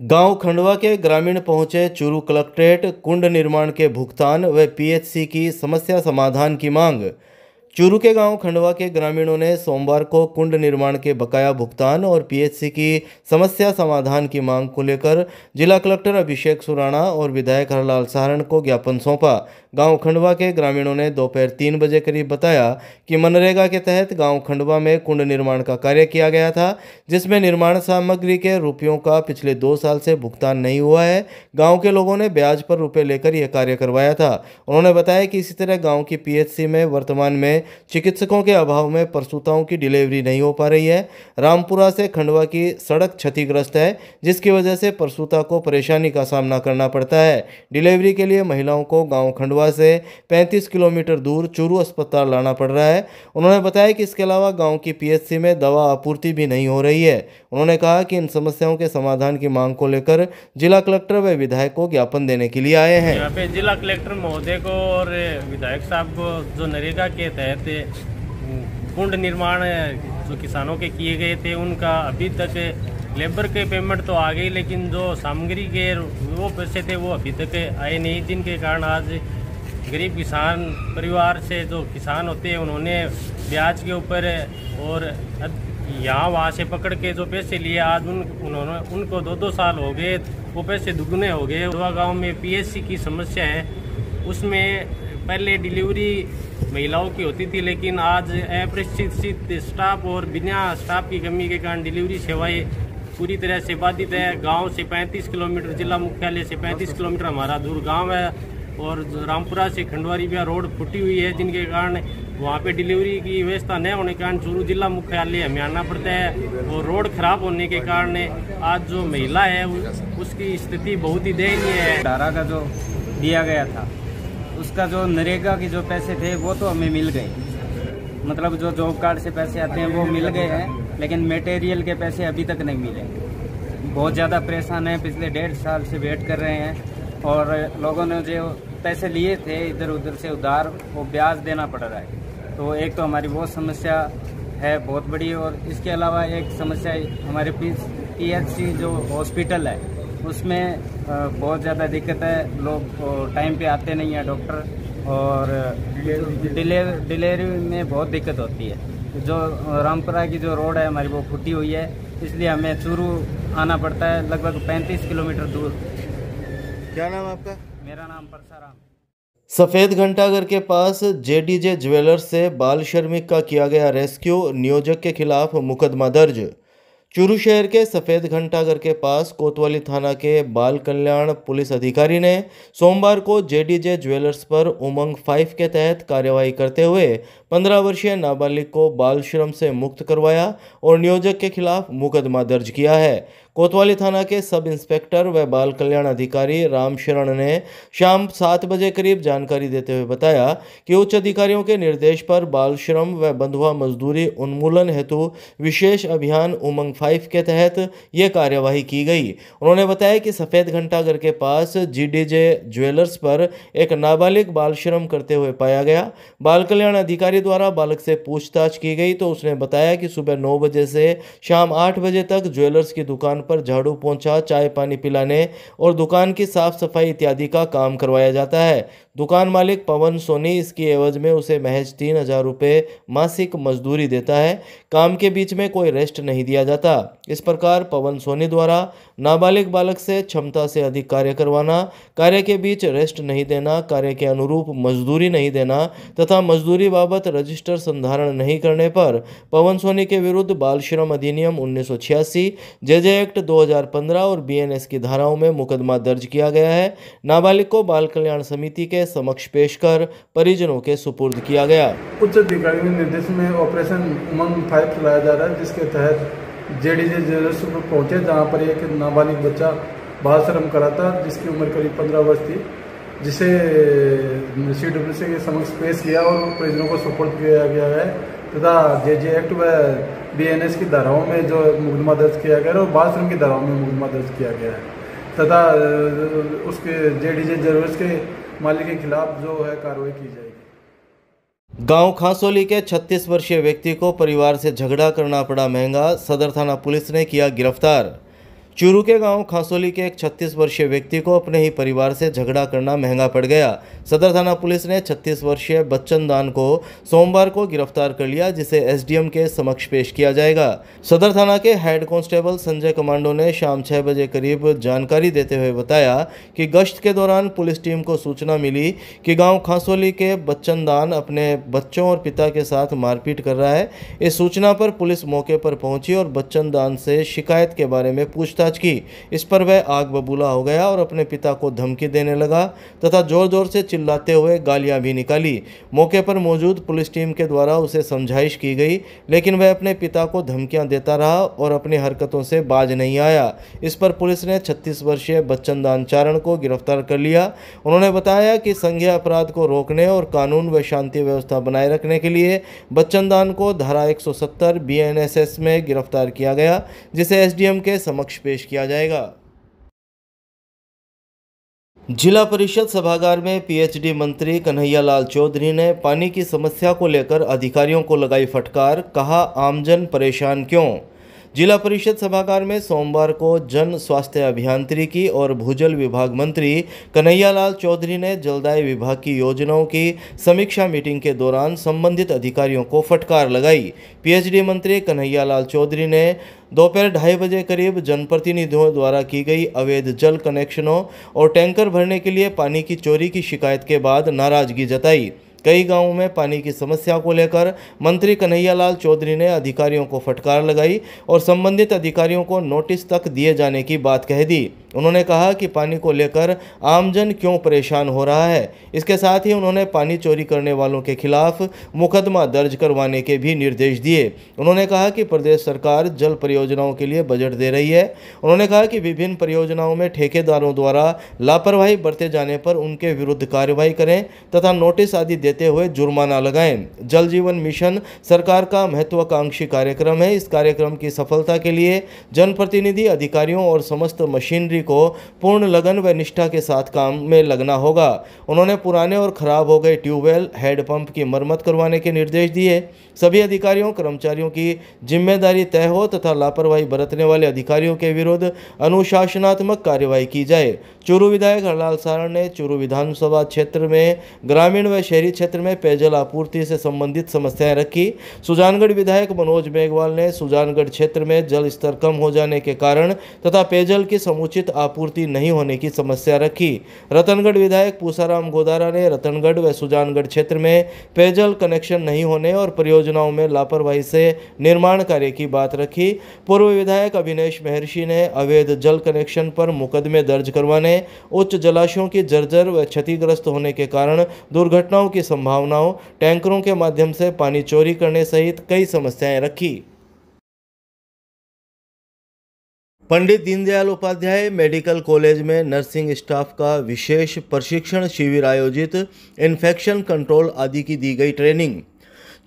गांव खंडवा के ग्रामीण पहुंचे चूरू कलेक्ट्रेट। कुंड निर्माण के भुगतान व पीएचसी की समस्या समाधान की मांग। चूरू के गांव खंडवा के ग्रामीणों ने सोमवार को कुंड निर्माण के बकाया भुगतान और पीएचसी की समस्या समाधान की मांग को लेकर जिला कलेक्टर अभिषेक सुराणा और विधायक हरलाल सहारण को ज्ञापन सौंपा। गांव खंडवा के ग्रामीणों ने दोपहर 3 बजे करीब बताया कि मनरेगा के तहत गांव खंडवा में कुंड निर्माण का कार्य किया गया था, जिसमें निर्माण सामग्री के रुपयों का पिछले 2 साल से भुगतान नहीं हुआ है। गांव के लोगों ने ब्याज पर रुपए लेकर यह कार्य करवाया था। उन्होंने बताया कि इसी तरह गांव की पीएचसी में वर्तमान में चिकित्सकों के अभाव में प्रसूताओं की डिलीवरी नहीं हो पा रही है। रामपुरा से खंडवा की सड़क क्षतिग्रस्त है, जिसकी वजह से प्रसूता को परेशानी का सामना करना पड़ता है। डिलीवरी के लिए महिलाओं को गांव खंडवा से 35 किलोमीटर दूर चूरू अस्पताल लाना पड़ रहा है। उन्होंने बताया कि इसके अलावा गांव की पीएचसी में दवा आपूर्ति भी नहीं हो रही है। उन्होंने कहा कि इन समस्याओं के समाधान की मांग को लेकर जिला कलेक्टर व विधायक को ज्ञापन देने के लिए आए हैं। यहाँ पे जिला कलेक्टर महोदय को और विधायक साहब को जो नरेगा के तहत कुंड निर्माण जो किसानों के किए गए थे, उनका अभी तक लेबर के पेमेंट तो आ गई, लेकिन जो सामग्री के वो पैसे थे वो अभी तक आए नहीं, जिनके कारण आज गरीब किसान परिवार से जो किसान होते हैं उन्होंने ब्याज के ऊपर और यहाँ वहाँ से पकड़ के जो पैसे लिए, आज उनको 2-2 साल हो गए, वो पैसे दुगने हो गए। गांव में पीएचसी की समस्या है, उसमें पहले डिलीवरी महिलाओं की होती थी, लेकिन आज अप्रशिक्षित स्टाफ और बिना स्टाफ की कमी के कारण डिलीवरी सेवाएं पूरी तरह से बाधित है। गांव से 35 किलोमीटर, जिला मुख्यालय से 35 किलोमीटर हमारा दूर गांव है और रामपुरा से खंडवारी बिया रोड फूटी हुई है, जिनके कारण वहाँ पे डिलीवरी की व्यवस्था न होने के कारण चूरू जिला मुख्यालय हमें आना पड़ता है और रोड खराब होने के कारण आज जो महिला है उसकी स्थिति बहुत ही दयनीय है। धारा का जो दिया गया था, उसका जो नरेगा के जो पैसे थे वो तो हमें मिल गए, मतलब जो जॉब कार्ड से पैसे आते हैं वो मिल गए हैं, लेकिन मटेरियल के पैसे अभी तक नहीं मिले। बहुत ज़्यादा परेशान है, पिछले 1.5 साल से वेट कर रहे हैं और लोगों ने जो पैसे लिए थे इधर उधर से उधार, वो ब्याज देना पड़ रहा है। तो एक तो हमारी वो समस्या है बहुत बड़ी, और इसके अलावा एक समस्या हमारे पीएचसी जो हॉस्पिटल है उसमें बहुत ज़्यादा दिक्कत है। लोग टाइम पे आते नहीं हैं डॉक्टर, और डिलीवरी में बहुत दिक्कत होती है। जो रामपुरा की जो रोड है हमारी वो फूटी हुई है, इसलिए हमें चूरू आना पड़ता है लगभग 35 किलोमीटर दूर। क्या नाम आपका? मेरा नाम परसाराम। सफेद घंटाघर के पास जेडीजे ज्वेलर्स से बाल श्रमिक का किया गया रेस्क्यू, नियोजक के खिलाफ मुकदमा दर्ज। चूरू शहर के सफेद घंटाघर के पास कोतवाली थाना के बाल कल्याण पुलिस अधिकारी ने सोमवार को जेडीजे ज्वेलर्स पर उमंग 5 के तहत कार्यवाही करते हुए 15 वर्षीय नाबालिग को बाल श्रम से मुक्त करवाया और नियोजक के खिलाफ मुकदमा दर्ज किया है। कोतवाली थाना के सब इंस्पेक्टर व बाल कल्याण अधिकारी राम शरण ने शाम 7 बजे करीब जानकारी देते हुए बताया कि उच्च अधिकारियों के निर्देश पर बाल श्रम व बंधुआ मजदूरी उन्मूलन हेतु विशेष अभियान उमंग 5 के तहत ये कार्यवाही की गई। उन्होंने बताया कि सफेद घंटाघर के पास जेडीजे ज्वेलर्स पर एक नाबालिग बाल श्रम करते हुए पाया गया। बाल कल्याण अधिकारी द्वारा बालक से पूछताछ की गई तो उसने बताया कि सुबह 9 बजे से शाम 8 बजे तक ज्वेलर्स की दुकान पर झाड़ू पोंछा, चाय पानी पिलाने और दुकान की साफ सफाई इत्यादि का काम करवाया जाता है। दुकान मालिक पवन सोनी इसकी एवज में उसे महज 3,000 रुपये मासिक मजदूरी देता है। काम के बीच में कोई रेस्ट नहीं दिया जाता। इस प्रकार पवन सोनी द्वारा नाबालिग बालक से क्षमता से अधिक कार्य करवाना, कार्य के बीच रेस्ट नहीं देना, कार्य के अनुरूप मजदूरी नहीं देना तथा मजदूरी बाबत रजिस्टर संधारण नहीं करने पर पवन सोनी के विरुद्ध बाल श्रम अधिनियम 1986, जेजे एक्ट 2015 और बीएनएस की धाराओं में मुकदमा दर्ज किया गया है। नाबालिग को बाल कल्याण समिति के समक्ष पेश कर परिजनों के सुपुर्द किया गया। उच्च अधिकारी के निर्देश में ऑपरेशन उमंग 5 चलाया जा रहा है, जिसके तहत जेडीजे ज्वेलर्स पर पहुंचे, जहां पर एक नाबालिग बच्चा बाल श्रम करा था, जिसकी उम्र करीब 15 वर्ष थी, जिसे CWC के समक्ष पेश किया और परिजनों को सुपुर्द किया गया है तथा जेजे एक्ट व बीएनएस की धाराओं में जो मुकदमा दर्ज किया गया है और बाल श्रम की धाराओं में मुकदमा दर्ज किया गया है तथा उसके जेडीजे ज्वेलर्स के मालिक के खिलाफ जो है कार्रवाई की जाएगी। गांव खांसोली के 36 वर्षीय व्यक्ति को परिवार से झगड़ा करना पड़ा महंगा, सदर थाना पुलिस ने किया गिरफ्तार। चूरू के गांव खांसोली के एक 36 वर्षीय व्यक्ति को अपने ही परिवार से झगड़ा करना महंगा पड़ गया। सदर थाना पुलिस ने 36 वर्षीय बच्चन दान को सोमवार को गिरफ्तार कर लिया, जिसे एसडीएम के समक्ष पेश किया जाएगा। सदर थाना के हेड कांस्टेबल संजय कमांडो ने शाम 6 बजे करीब जानकारी देते हुए बताया कि गश्त के दौरान पुलिस टीम को सूचना मिली कि गाँव खांसोली के बच्चन दान अपने बच्चों और पिता के साथ मारपीट कर रहा है। इस सूचना पर पुलिस मौके पर पहुंची और बच्चन दान से शिकायत के बारे में पूछताछ की। इस पर वह आग बबूला हो गया और अपने पिता को धमकी देने लगा तथा जोर जोर से चिल्लाते हुए गालियां भी निकाली। मौके पर मौजूद पुलिस टीम के द्वारा उसे समझाइश की गई, लेकिन वह अपने पिता को धमकियां देता रहा और अपनी हरकतों से बाज नहीं आया। इस पर पुलिस ने 36 वर्षीय बच्चन दान चारण को गिरफ्तार कर लिया। उन्होंने बताया कि संज्ञेय अपराध को रोकने और कानून व शांति व्यवस्था बनाए रखने के लिए बच्चन दान को धारा 170 BNSS में गिरफ्तार किया गया, जिसे एसडीएम के समक्ष पेश किया जाएगा। जिला परिषद सभागार में पीएचडी मंत्री कन्हैयालाल चौधरी ने पानी की समस्या को लेकर अधिकारियों को लगाई फटकार, कहा आमजन परेशान क्यों। जिला परिषद सभागार में सोमवार को जन स्वास्थ्य अभियांत्रिकी और भूजल विभाग मंत्री कन्हैयालाल चौधरी ने जलदाय विभाग की योजनाओं की समीक्षा मीटिंग के दौरान संबंधित अधिकारियों को फटकार लगाई। पीएचडी मंत्री कन्हैयालाल चौधरी ने दोपहर 2:30 बजे करीब जनप्रतिनिधियों द्वारा की गई अवैध जल कनेक्शनों और टैंकर भरने के लिए पानी की चोरी की शिकायत के बाद नाराजगी जताई। कई गांवों में पानी की समस्या को लेकर मंत्री कन्हैयालाल चौधरी ने अधिकारियों को फटकार लगाई और संबंधित अधिकारियों को नोटिस तक दिए जाने की बात कह दी। उन्होंने कहा कि पानी को लेकर आमजन क्यों परेशान हो रहा है। इसके साथ ही उन्होंने पानी चोरी करने वालों के खिलाफ मुकदमा दर्ज करवाने के भी निर्देश दिए। उन्होंने कहा कि प्रदेश सरकार जल परियोजनाओं के लिए बजट दे रही है। उन्होंने कहा कि विभिन्न परियोजनाओं में ठेकेदारों द्वारा लापरवाही बरते जाने पर उनके विरुद्ध कार्रवाई करें तथा नोटिस आदि देते हुए जुर्माना लगाएं। जल जीवन मिशन सरकार का महत्वाकांक्षी कार्यक्रम है। इस कार्यक्रम की सफलता के लिए जनप्रतिनिधि, अधिकारियों और समस्त मशीनरी को पूर्ण लगन व निष्ठा के साथ काम में लगना होगा। उन्होंने पुराने और खराब हो गए ट्यूबवेल, हैंडपंप की मरम्मत करवाने के निर्देश दिए। सभी अधिकारियों कर्मचारियों की जिम्मेदारी तय हो तथा लापरवाही बरतने वाले अधिकारियों के विरुद्ध अनुशासनात्मक कार्रवाई की जाए। चूरू विधायक हरलाल सारण ने चूरू विधानसभा क्षेत्र में ग्रामीण व शहरी क्षेत्र में पेयजल आपूर्ति से संबंधित समस्याएं रखी। सुजानगढ़ विधायक मनोज मेघवाल ने सुजानगढ़ क्षेत्र में जल स्तर कम हो जाने के कारण तथा पेयजल की समुचित आपूर्ति नहीं होने की समस्या रखी। रतनगढ़ विधायक पूसाराम गोदारा ने रतनगढ़ व सुजानगढ़ क्षेत्र में पेयजल कनेक्शन नहीं होने और परियोजनाओं में लापरवाही से निर्माण कार्य की बात रखी। पूर्व विधायक अविनेश महर्षि ने अवैध जल कनेक्शन पर मुकदमे दर्ज करवाने, उच्च जलाशयों की जर्जर व क्षतिग्रस्त होने के कारण दुर्घटनाओं की संभावनाओं, टैंकरों के माध्यम से पानी चोरी करने सहित कई समस्याएं रखी। पंडित दीनदयाल उपाध्याय मेडिकल कॉलेज में नर्सिंग स्टाफ का विशेष प्रशिक्षण शिविर आयोजित, इन्फेक्शन कंट्रोल आदि की दी गई ट्रेनिंग।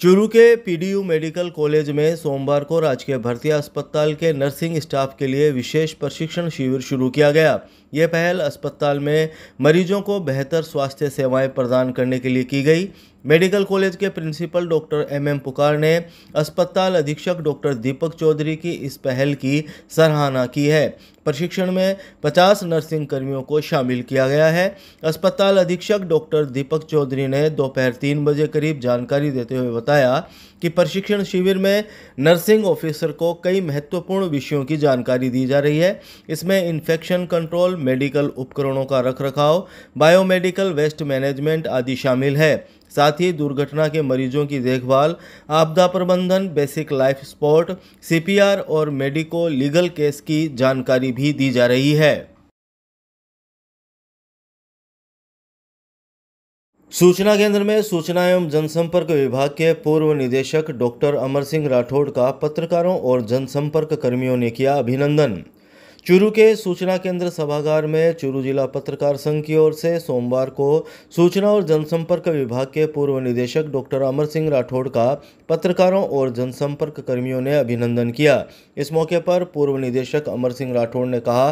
चूरू के पीडीयू मेडिकल कॉलेज में सोमवार को राजकीय भर्ती अस्पताल के नर्सिंग स्टाफ के लिए विशेष प्रशिक्षण शिविर शुरू किया गया। यह पहल अस्पताल में मरीजों को बेहतर स्वास्थ्य सेवाएं प्रदान करने के लिए की गई। मेडिकल कॉलेज के प्रिंसिपल डॉक्टर MM पुकार ने अस्पताल अधीक्षक डॉक्टर दीपक चौधरी की इस पहल की सराहना की है। प्रशिक्षण में 50 नर्सिंग कर्मियों को शामिल किया गया है। अस्पताल अधीक्षक डॉक्टर दीपक चौधरी ने दोपहर 3 बजे करीब जानकारी देते हुए बताया कि प्रशिक्षण शिविर में नर्सिंग ऑफिसर को कई महत्वपूर्ण विषयों की जानकारी दी जा रही है। इसमें इन्फेक्शन कंट्रोल, मेडिकल उपकरणों का रखरखाव, बायोमेडिकल वेस्ट मैनेजमेंट आदि शामिल है। साथ ही दुर्घटना के मरीजों की देखभाल, आपदा प्रबंधन, बेसिक लाइफ सपोर्ट, CPR और मेडिको लीगल केस की जानकारी भी दी जा रही है। सूचना केंद्र में सूचना एवं जनसंपर्क विभाग के पूर्व निदेशक डॉक्टर अमर सिंह राठौड़ का पत्रकारों और जनसंपर्क कर्मियों ने किया अभिनंदन। चूरू के सूचना केंद्र सभागार में चूरू जिला पत्रकार संघ की ओर से सोमवार को सूचना और जनसंपर्क विभाग के पूर्व निदेशक डॉक्टर अमर सिंह राठौड़ का पत्रकारों और जनसंपर्क कर्मियों ने अभिनंदन किया। इस मौके पर पूर्व निदेशक अमर सिंह राठौड़ ने कहा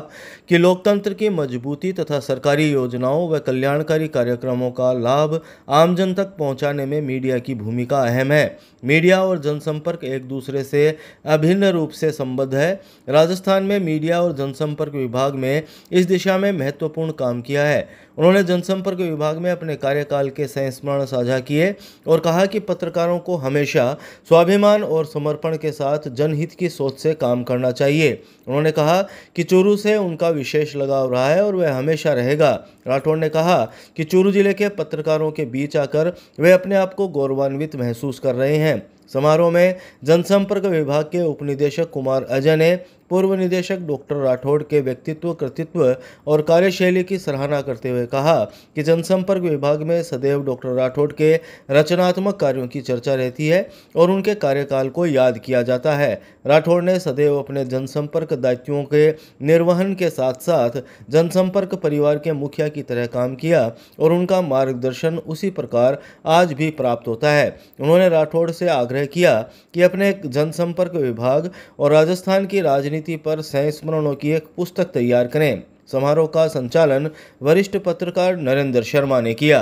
कि लोकतंत्र की मजबूती तथा सरकारी योजनाओं व कल्याणकारी कार्यक्रमों का लाभ आमजन तक पहुंचाने में मीडिया की भूमिका अहम है। मीडिया और जनसंपर्क एक दूसरे से अभिन्न रूप से संबद्ध है। राजस्थान में मीडिया और जनसंपर्क विभाग में इस दिशा में महत्वपूर्ण काम किया है। उन्होंने जनसंपर्क विभाग में अपने कार्यकाल के संस्मरण साझा किए और कहा कि पत्रकारों को हमेशा स्वाभिमान और समर्पण के साथ जनहित की सोच से काम करना चाहिए। उन्होंने कहा कि चूरू से उनका विशेष लगाव रहा है और वह हमेशा रहेगा। राठौड़ ने कहा कि चूरू जिले के पत्रकारों के बीच आकर वे अपने आप को गौरवान्वित महसूस कर रहे हैं। समारोह में जनसंपर्क विभाग के उपनिदेशक कुमार अजय ने पूर्व निदेशक डॉक्टर राठौड़ के व्यक्तित्व, कृतित्व और कार्यशैली की सराहना करते हुए कहा कि जनसंपर्क विभाग में सदैव डॉक्टर राठौड़ के रचनात्मक कार्यों की चर्चा रहती है और उनके कार्यकाल को याद किया जाता है। राठौड़ ने सदैव अपने जनसंपर्क दायित्वों के निर्वहन के साथ साथ जनसंपर्क परिवार के मुखिया की तरह काम किया और उनका मार्गदर्शन उसी प्रकार आज भी प्राप्त होता है। उन्होंने राठौड़ से आग्रह किया कि अपने जनसंपर्क विभाग और राजस्थान की राजनीति पर संस्मरणों की एक पुस्तक तैयार करें। समारोह का संचालन वरिष्ठ पत्रकार नरेंद्र शर्मा ने किया।